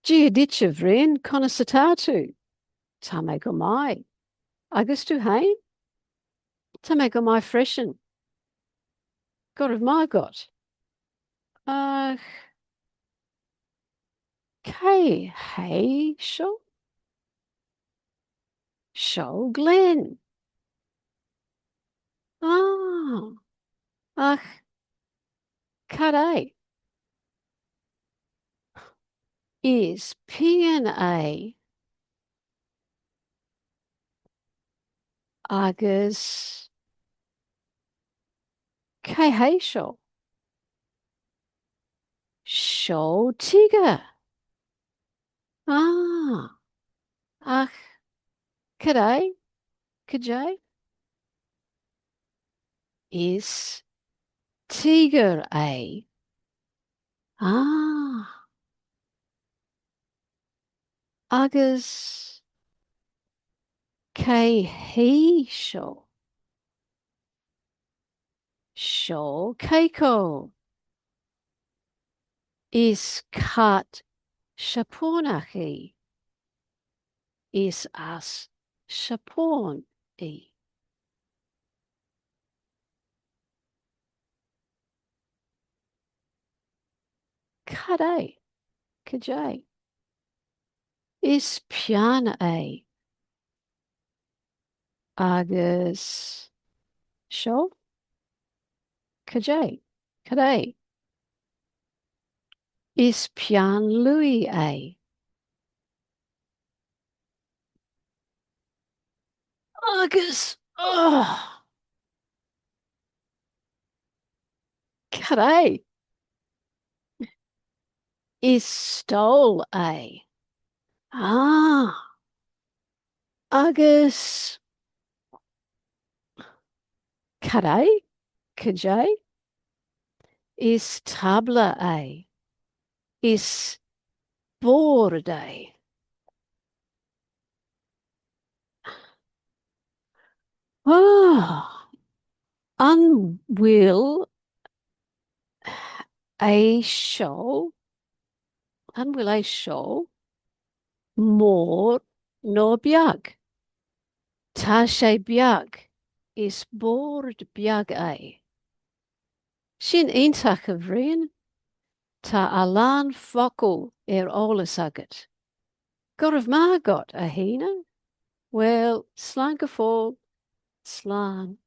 Giaditcha Bhrian, Conas Tame go mai. Agus tu hain? Tame go mai freisin. God of my God. Ach, Kay, hey, Sho Glen. Ah, ach, Caday is Piongain Agus Kay hey Sho Tigga. Ah, ach, Caday, Kajay is Tigger a. Ah, Agus Kay he Sho Keiko is cut Shaponachi is as Shapon e. Kade, Kajay is pian a. Agus Sho Kajay Kade is pian Louis a. Agus oh Kade is stole a. Ah, Agus Kade Kajay is tabla a. Is bored a. Oh, unwill a show, unwill a show more no biag. Ta she biag is bored biag a. Sin eintach a Bhrian, ta alan focal olas agat. God of my God a hina? Well, slang a fall, slang.